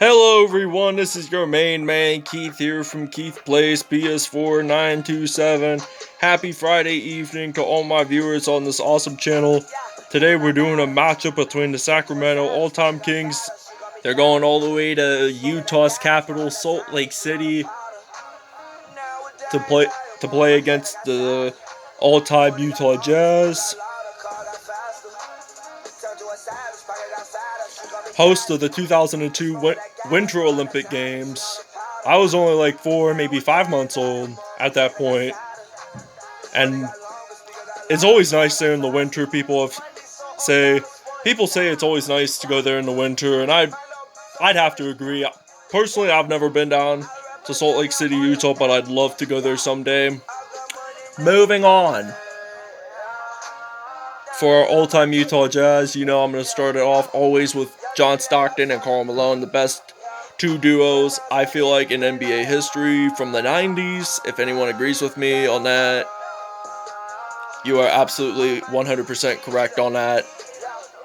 Hello everyone, this is your main man Keith here from Keith Plays PS4 927. Happy Friday evening to all my viewers on this awesome channel. Today we're doing a matchup between the Sacramento all-time Kings. They're going all the way to Utah's capital, Salt Lake City, to play against the all-time Utah Jazz, host of the 2002 Winter Olympic Games. I was only like 4, maybe 5 months old at that point, and it's always nice there in the winter. People say it's always nice to go there in the winter, and I'd have to agree. Personally, I've never been down to Salt Lake City, Utah, but I'd love to go there someday. Moving on. For our all-time Utah Jazz, I'm going to start it off always with John Stockton and Karl Malone, the best two duos, I feel like, in NBA history from the 90s. If anyone agrees with me on that, you are absolutely 100% correct on that.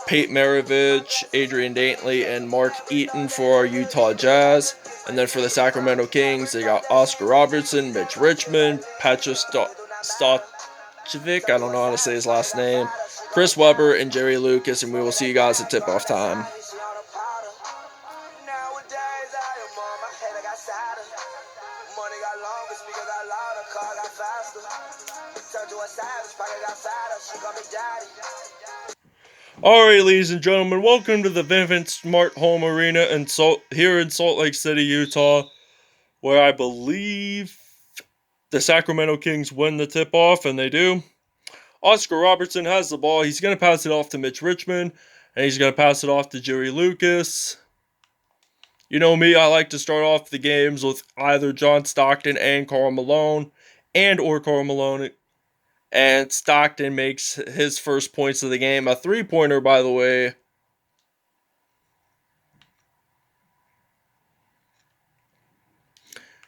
Pate Maravich, Adrian Dantley, and Mark Eaton for our Utah Jazz. And then for the Sacramento Kings, they got Oscar Robertson, Mitch Richmond, Petra Stojakovic, I don't know how to say his last name, Chris Webber, and Jerry Lucas, and we will see you guys at tip-off time. Alright, ladies and gentlemen, welcome to the Vivint Smart Home Arena here in Salt Lake City, Utah, where I believe the Sacramento Kings win the tip-off, and they do. Oscar Robertson has the ball. He's going to pass it off to Mitch Richmond, and he's going to pass it off to Jerry Lucas. You know me, I like to start off the games with either John Stockton and Karl Malone, or Karl Malone. And Stockton makes his first points of the game. A three-pointer, by the way.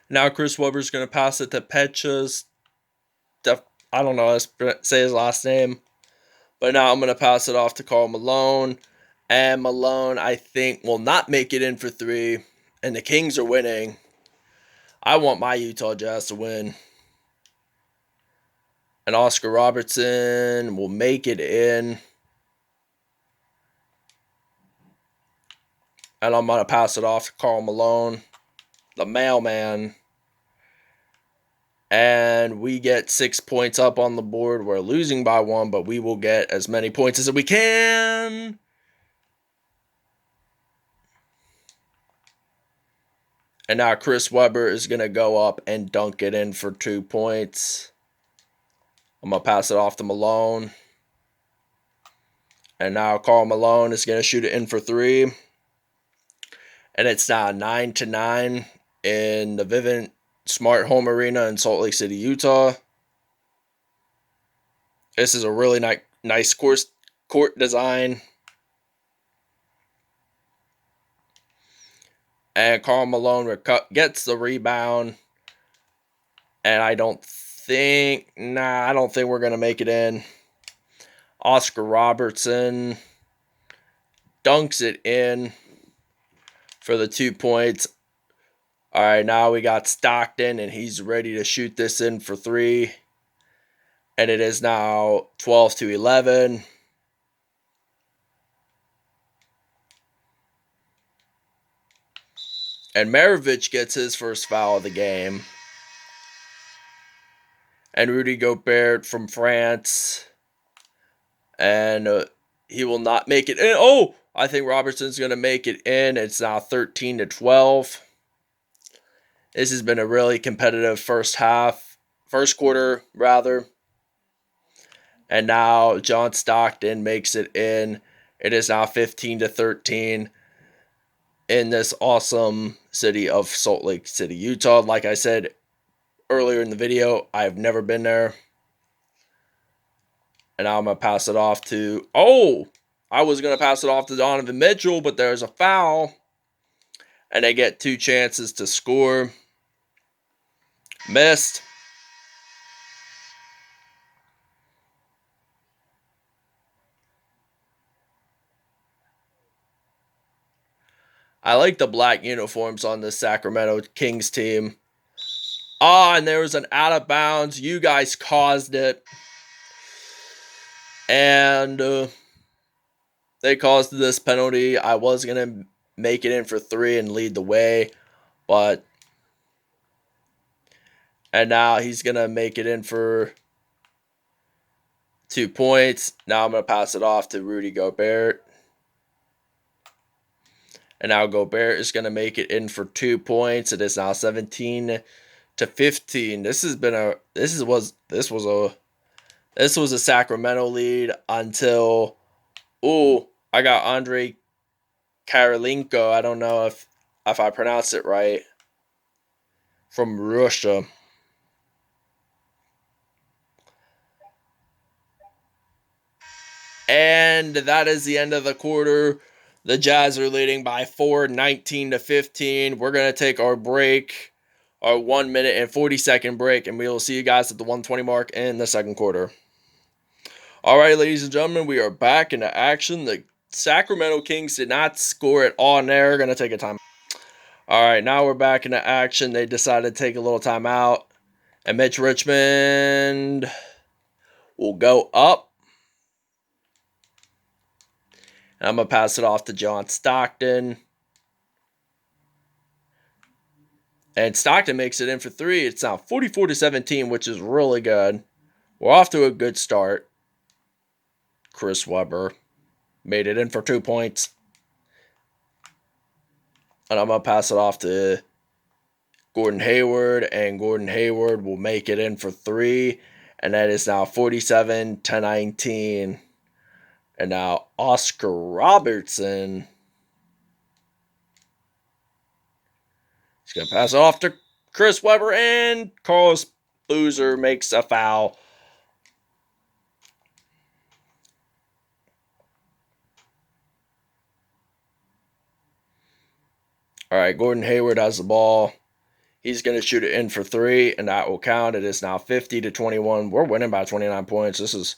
Now Chris Webber's going to pass it to Petra's. I don't know how to say his last name. But now I'm going to pass it off to Karl Malone. And Malone, I think, will not make it in for three. And the Kings are winning. I want my Utah Jazz to win. And Oscar Robertson will make it in. And I'm going to pass it off to Karl Malone, the mailman. And we get 6 points up on the board. We're losing by 1, but we will get as many points as we can. And now Chris Webber is going to go up and dunk it in for 2 points. I'm going to pass it off to Malone. And now Karl Malone is going to shoot it in for 3. And it's now 9-9 in the Vivint Smart Home Arena in Salt Lake City, Utah. This is a really nice court design. And Karl Malone gets the rebound. And I don't think we're going to make it in. Oscar Robertson dunks it in for the 2 points. All right, now we got Stockton, and he's ready to shoot this in for 3. And it is now 12-11. And Maravich gets his first foul of the game. And Rudy Gobert from France. And he will not make it in. Oh, I think Robertson's going to make it in. It's now 13-12. This has been a really competitive first quarter, rather. And now John Stockton makes it in. It is now 15-13 in this awesome city of Salt Lake City, Utah. Like I said earlier in the video, I've never been there. And now I'm going to pass it off to... Oh! I was going to pass it off to Donovan Mitchell, but there's a foul. And they get 2 chances to score. Missed. I like the black uniforms on the Sacramento Kings team. And there was an out of bounds. You guys caused it. And they caused this penalty. I was going to make it in for 3 and lead the way. But... and now he's going to make it in for 2 points. Now I'm going to pass it off to Rudy Gobert. And now Gobert is going to make it in for 2 points. It is now 17-15. This was a Sacramento lead until I got Andre Karolinko. I don't know if I pronounced it right. From Russia. And that is the end of the quarter. The Jazz are leading by 4, 19-15. We're going to take our break, our 1 minute and 40-second break, and we will see you guys at the 1:20 mark in the second quarter. All right, ladies and gentlemen, we are back into action. The Sacramento Kings did not score at all, and they're going to take a time. All right, now we're back into action. They decided to take a little time out, and Mitch Richmond will go up. I'm going to pass it off to John Stockton. And Stockton makes it in for 3. It's now 44-17, which is really good. We're off to a good start. Chris Webber made it in for 2 points. And I'm going to pass it off to Gordon Hayward. And Gordon Hayward will make it in for 3. And that is now 47-19. And now Oscar Robertson. He's going to pass it off to Chris Webber. And Karl Boozer makes a foul. All right, Gordon Hayward has the ball. He's going to shoot it in for 3, and that will count. It is now 50-21. We're winning by 29 points. This is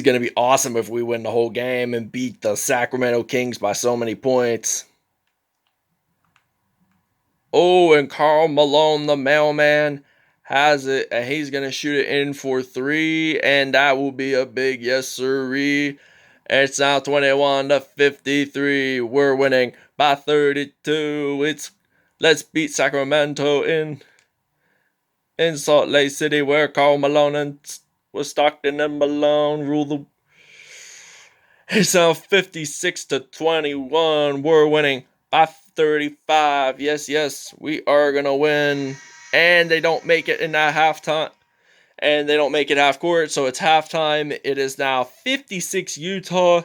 going to be awesome if we win the whole game and beat the Sacramento Kings by so many points. And Karl Malone, the mailman, has it, and he's going to shoot it in for 3, and that will be a big yes sirree. It's now 21-53. We're winning by 32. Let's beat Sacramento in Salt Lake City, where Karl Malone and Stockton and Malone rule the. It's now 56-21. We're winning by 35. Yes, we are gonna win. And they don't make it in that halftime. And they don't make it half court, so it's halftime. It is now 56 Utah.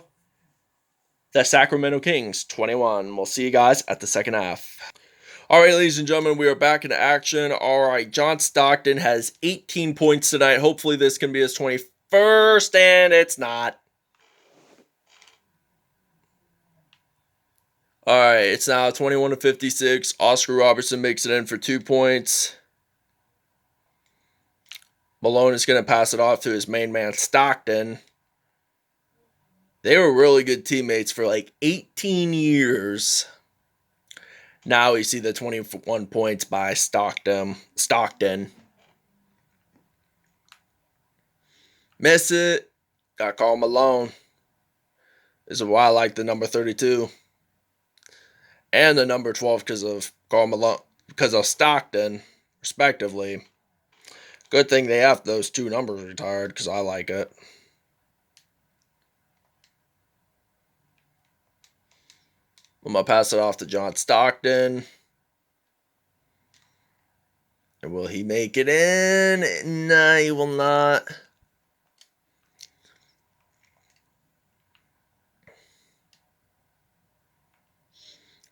The Sacramento Kings 21. We'll see you guys at the second half. All right, ladies and gentlemen, we are back into action. All right, John Stockton has 18 points tonight. Hopefully this can be his 21st, and it's not. All right, it's now 21-56. Oscar Robertson makes it in for 2 points. Malone is going to pass it off to his main man, Stockton. They were really good teammates for like 18 years. Now we see the 21 points by Stockton. Miss it. Got Karl Malone. This is why I like the number 32. And the number 12 because of Karl Malone, because of Stockton, respectively. Good thing they have those 2 numbers retired, because I like it. I'm going to pass it off to John Stockton. And will he make it in? No, he will not.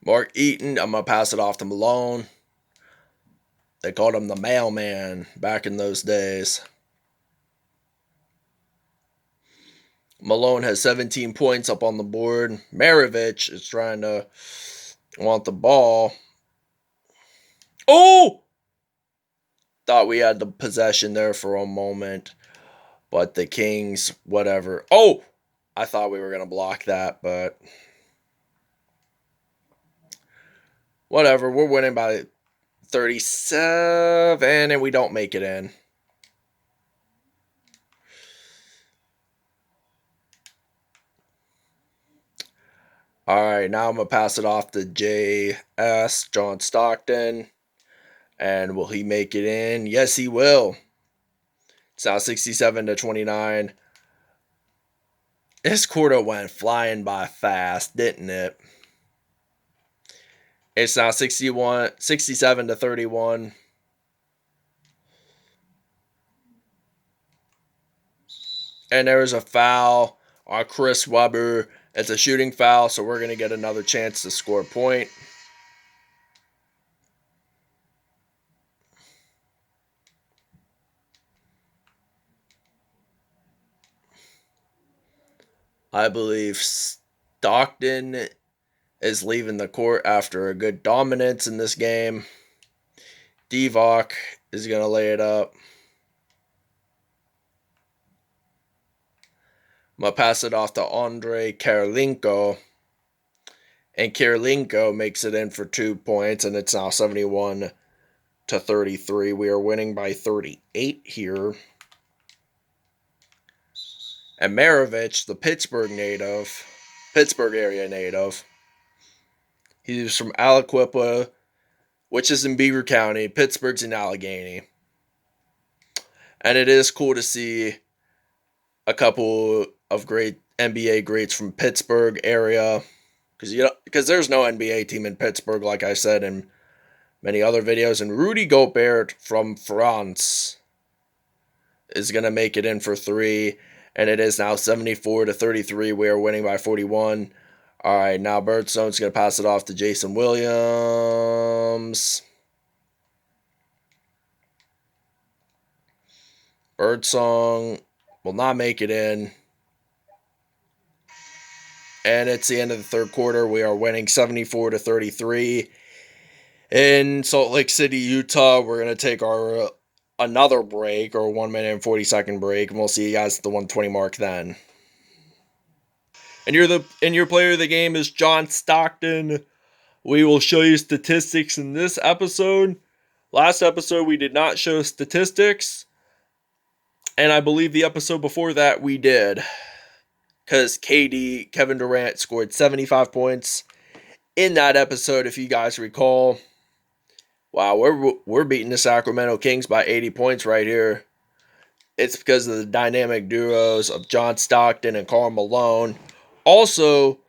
Mark Eaton, I'm going to pass it off to Malone. They called him the mailman back in those days. Malone has 17 points up on the board. Maravich is trying to want the ball. Oh! Thought we had the possession there for a moment. But the Kings, whatever. Oh! I thought we were going to block that, but Whatever, we're winning by 37, and we don't make it in. All right, now I'm going to pass it off to J.S. John Stockton. And will he make it in? Yes, he will. It's now 67-29. This quarter went flying by fast, didn't it? It's now 67-31. And there's a foul on Chris Webber. It's a shooting foul, so we're going to get another chance to score a point. I believe Stockton is leaving the court after a good dominance in this game. Divock is going to lay it up. I'm going to pass it off to Andre Kirilenko. And Kirilenko makes it in for 2 points, and it's now 71-33. We are winning by 38 here. And Maravich, the Pittsburgh area native, he's from Aliquippa, which is in Beaver County. Pittsburgh's in Allegheny. And it is cool to see a couple of great NBA greats from Pittsburgh area, because there's no NBA team in Pittsburgh, like I said in many other videos. And Rudy Gobert from France is going to make it in for 3. And it is now 74-33. We are winning by 41. All right, now Birdstone's going to pass it off to Jason Williams. Birdsong will not make it in. And it's the end of the third quarter. We are winning 74-33. In Salt Lake City, Utah, we're going to take our another break, or 1 minute and 40-second break, and we'll see you guys at the 120 mark then. And your player of the game is John Stockton. We will show you statistics in this episode. Last episode we did not show statistics, and I believe the episode before that we did, because Kevin Durant scored 75 points in that episode, if you guys recall. Wow, we're beating the Sacramento Kings by 80 points right here. It's because of the dynamic duos of John Stockton and Karl Malone also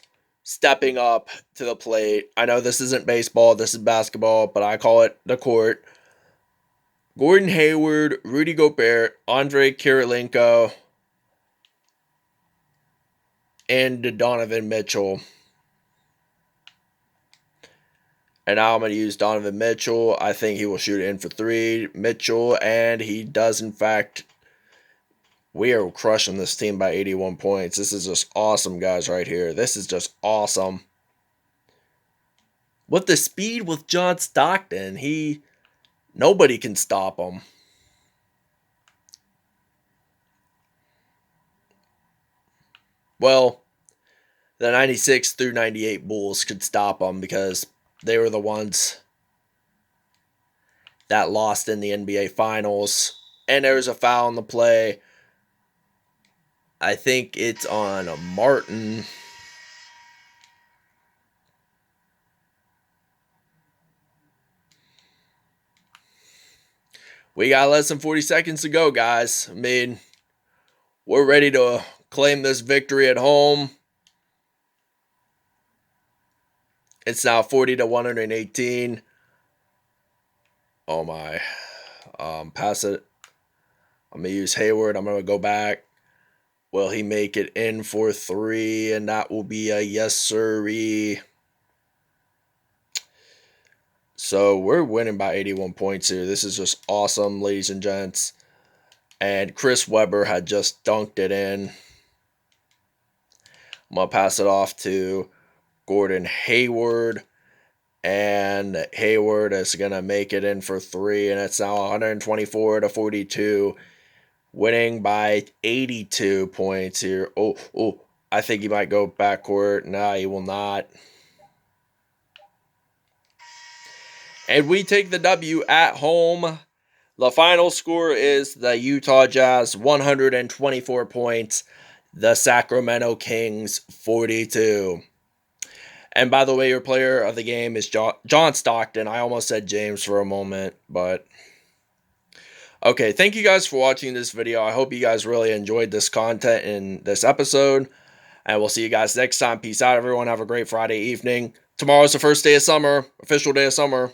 stepping up to the plate. I know this isn't baseball, this is basketball, but I call it the court. Gordon Hayward, Rudy Gobert, Andre Kirilenko, and Donovan Mitchell. And now I'm going to use Donovan Mitchell. I think he will shoot in for 3. Mitchell, and he does, in fact. We are crushing this team by 81 points. This is just awesome, guys, right here. This is just awesome. With the speed with John Stockton, nobody can stop him. Well, the 96 through 98 Bulls could stop him because they were the ones that lost in the NBA Finals. And there was a foul in the play. I think it's on Martin. We got less than 40 seconds to go, guys. I mean, we're ready to claim this victory at home. It's now 40-118. Oh my. Pass it. I'm going to use Hayward. I'm going to go back. Will he make it in for 3? And that will be a yes, sirree. So we're winning by 81 points here. This is just awesome, ladies and gents. And Chris Webber had just dunked it in. I'm going to pass it off to Gordon Hayward. And Hayward is going to make it in for 3. And it's now 124-42. Winning by 82 points here. Oh, I think he might go backcourt. Nah, he will not. And we take the W at home. The final score is the Utah Jazz 124 points, the Sacramento Kings 42. And by the way, your player of the game is John Stockton. I almost said James for a moment, but okay, thank you guys for watching this video. I hope you guys really enjoyed this content in this episode. And we'll see you guys next time. Peace out, everyone. Have a great Friday evening. Tomorrow's the first day of summer, official day of summer.